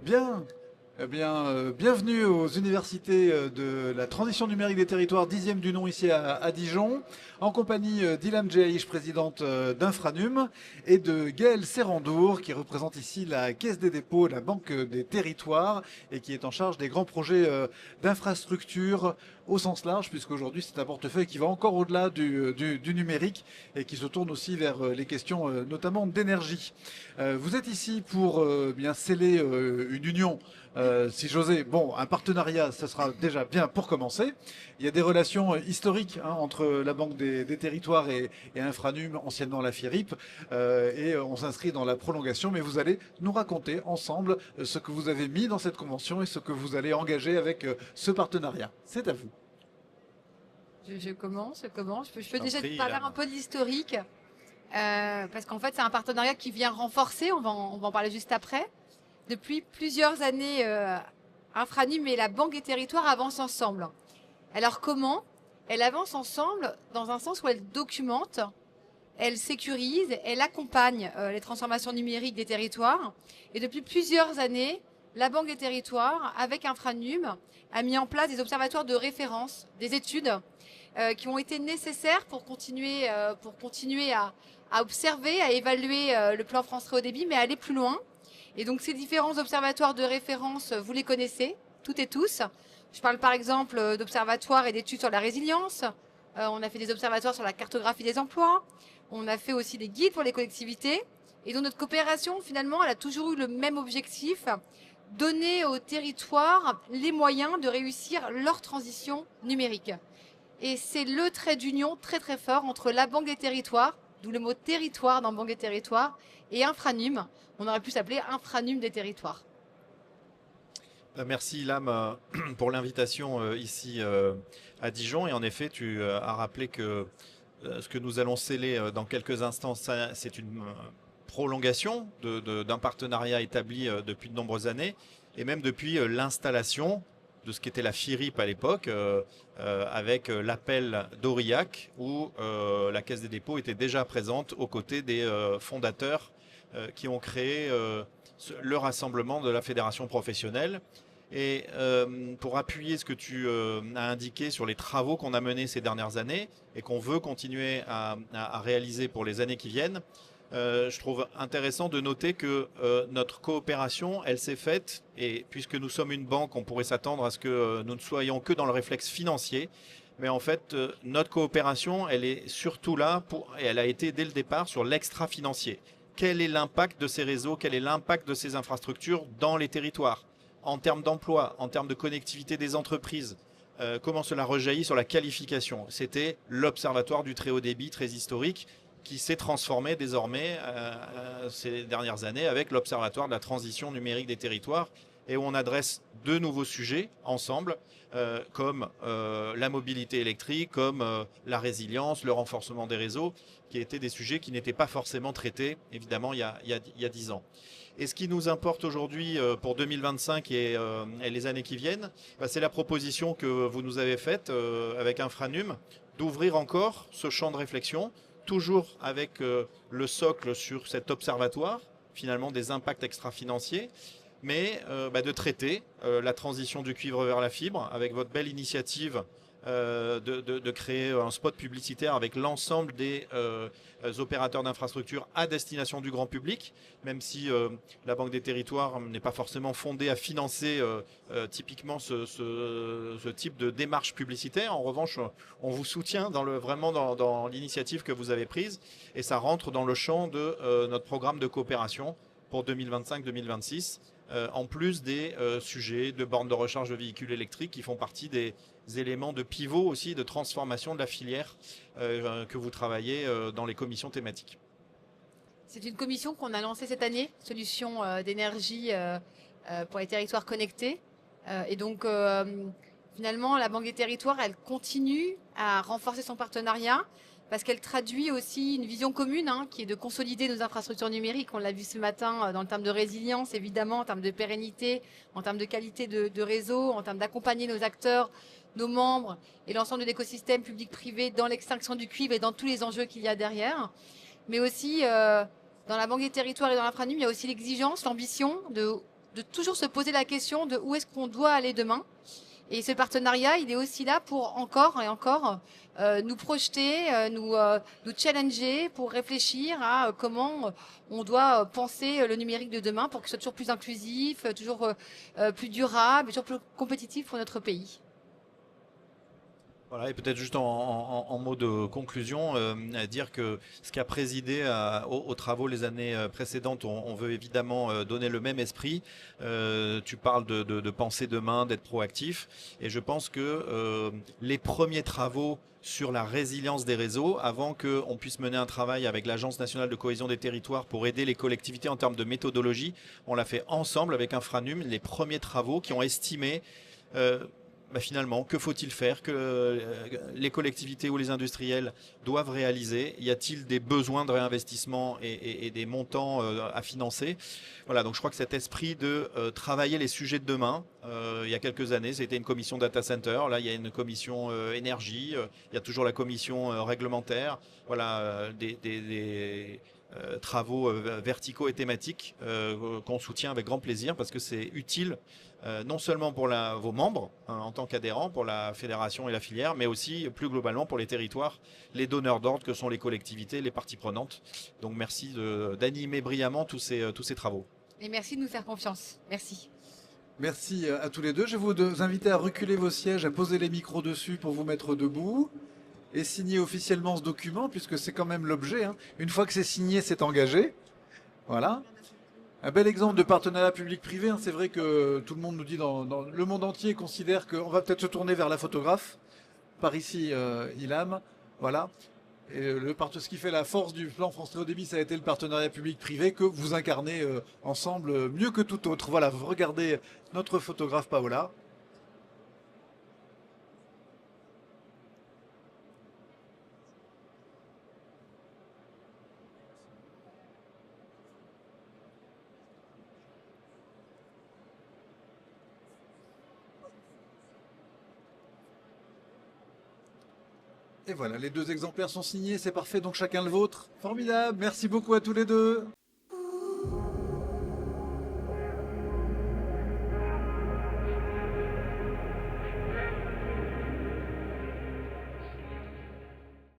Bien, eh bien, bienvenue aux universités de la transition numérique des territoires, 10e du nom ici à Dijon, en compagnie d'Ilham Djaïch, présidente d'Infranum, et de Gaëlle Serrandour, qui représente ici la Caisse des dépôts, la Banque des territoires, et qui est en charge des grands projets d'infrastructure au sens large, puisqu'aujourd'hui c'est un portefeuille qui va encore au-delà du numérique et qui se tourne aussi vers les questions notamment d'énergie. Vous êtes ici pour bien sceller une union, si j'osais. Bon, un partenariat, ce sera déjà bien pour commencer. Il y a des relations historiques entre la Banque des Territoires et Infranum, anciennement la FIRIP, et on s'inscrit dans la prolongation, mais vous allez nous raconter ensemble ce que vous avez mis dans cette convention et ce que vous allez engager avec ce partenariat. C'est à vous. Je commence. Je peux T'en déjà te prie, parler Ilham. un peu de l'historique, parce qu'en fait, c'est un partenariat qui vient renforcer, on va en parler juste après. Depuis plusieurs années, Infranum et la Banque des Territoires avancent ensemble. Alors comment? Elles avancent ensemble dans un sens où elles documentent, elles sécurisent, elles accompagnent les transformations numériques des territoires. Et depuis plusieurs années, la Banque des Territoires, avec Infranum, a mis en place des observatoires de référence, des études qui ont été nécessaires pour continuer à observer, à évaluer le plan France Très Haut Débit, mais aller plus loin. Et donc ces différents observatoires de référence, vous les connaissez, toutes et tous. Je parle par exemple d'observatoires et d'études sur la résilience. On a fait des observatoires sur la cartographie des emplois. On a fait aussi des guides pour les collectivités. Et donc notre coopération, finalement, elle a toujours eu le même objectif, donner aux territoires les moyens de réussir leur transition numérique. Et c'est le trait d'union très très fort entre la Banque des Territoires, d'où le mot territoire dans Banque des Territoires, et Infranum. On aurait pu s'appeler Infranum des Territoires. Merci Ilham pour l'invitation ici à Dijon. Et en effet, tu as rappelé que ce que nous allons sceller dans quelques instants, c'est une prolongation d'un partenariat établi depuis de nombreuses années et même depuis l'installation de ce qu'était la FIRIP à l'époque, avec l'appel d'Aurillac, où la Caisse des dépôts était déjà présente aux côtés des fondateurs qui ont créé le rassemblement de la fédération professionnelle. Et pour appuyer ce que tu as indiqué sur les travaux qu'on a menés ces dernières années et qu'on veut continuer à réaliser pour les années qui viennent, je trouve intéressant de noter que notre coopération, elle s'est faite, et puisque nous sommes une banque, on pourrait s'attendre à ce que nous ne soyons que dans le réflexe financier, mais en fait, notre coopération, elle est surtout là, et elle a été dès le départ sur l'extra-financier. Quel est l'impact de ces réseaux, quel est l'impact de ces infrastructures dans les territoires, en termes d'emploi, en termes de connectivité des entreprises, comment cela rejaillit sur la qualification. C'était l'Observatoire du très haut débit, très historique, qui s'est transformé désormais ces dernières années avec l'Observatoire de la transition numérique des territoires, et où on adresse deux nouveaux sujets ensemble, comme la mobilité électrique, comme la résilience, le renforcement des réseaux, qui étaient des sujets qui n'étaient pas forcément traités, évidemment, il y a 10 ans. Et ce qui nous importe aujourd'hui pour 2025 et les années qui viennent, c'est la proposition que vous nous avez faite avec Infranum, d'ouvrir encore ce champ de réflexion, toujours avec le socle sur cet observatoire, finalement des impacts extra-financiers, mais de traiter la transition du cuivre vers la fibre, avec votre belle initiative de créer un spot publicitaire avec l'ensemble des opérateurs d'infrastructures à destination du grand public, même si la Banque des Territoires n'est pas forcément fondée à financer typiquement ce type de démarche publicitaire. En revanche, on vous soutient vraiment dans l'initiative que vous avez prise, et ça rentre dans le champ de notre programme de coopération pour 2025-2026, en plus des sujets de bornes de recharge de véhicules électriques qui font partie des éléments de pivot aussi, de transformation de la filière que vous travaillez dans les commissions thématiques. C'est une commission qu'on a lancée cette année, solution d'énergie pour les territoires connectés. Et donc, finalement, la Banque des Territoires, elle continue à renforcer son partenariat parce qu'elle traduit aussi une vision commune, qui est de consolider nos infrastructures numériques. On l'a vu ce matin dans le terme de résilience, évidemment, en termes de pérennité, en termes de qualité de réseau, en termes d'accompagner nos acteurs, nos membres et l'ensemble de l'écosystème public-privé dans l'extinction du cuivre et dans tous les enjeux qu'il y a derrière. Mais aussi, dans la Banque des Territoires et dans l'Infranum, il y a aussi l'exigence, l'ambition de de toujours se poser la question de où est-ce qu'on doit aller demain. Et ce partenariat, il est aussi là pour encore et encore nous projeter, nous challenger, pour réfléchir à comment on doit penser le numérique de demain pour qu'il soit toujours plus inclusif, toujours plus durable, toujours plus compétitif pour notre pays. Voilà, et peut-être juste en mot de conclusion, à dire que ce qui a présidé aux travaux les années précédentes, on veut évidemment donner le même esprit. Tu parles de penser demain, d'être proactif, et je pense que les premiers travaux sur la résilience des réseaux, avant qu'on puisse mener un travail avec l'Agence nationale de cohésion des territoires pour aider les collectivités en termes de méthodologie, on l'a fait ensemble avec Infranum, les premiers travaux qui ont estimé finalement, que faut-il faire, que les collectivités ou les industriels doivent réaliser? Y a-t-il des besoins de réinvestissement et des montants à financer? Voilà, donc je crois que cet esprit de travailler les sujets de demain, il y a quelques années, c'était une commission data center, là il y a une commission énergie, il y a toujours la commission réglementaire, voilà, des travaux verticaux et thématiques qu'on soutient avec grand plaisir parce que c'est utile non seulement pour vos membres en tant qu'adhérents, pour la fédération et la filière, mais aussi plus globalement pour les territoires, les donneurs d'ordre que sont les collectivités, les parties prenantes. Donc merci d'animer brillamment tous ces travaux. Et merci de nous faire confiance. Merci. Merci à tous les deux. Je vais vous inviter à reculer vos sièges, à poser les micros dessus pour vous mettre debout et signer officiellement ce document, puisque c'est quand même l'objet. Une fois que c'est signé, c'est engagé. Voilà. Un bel exemple de partenariat public-privé. C'est vrai que tout le monde nous dit dans le monde entier considère qu'on va peut-être se tourner vers la photographe. Par ici, Ilham. Voilà. Et ce qui fait la force du plan France Très Haut Débit, ça a été le partenariat public-privé que vous incarnez ensemble mieux que tout autre. Voilà, vous regardez notre photographe Paola. Et voilà, les deux exemplaires sont signés, c'est parfait, donc chacun le vôtre. Formidable, merci beaucoup à tous les deux.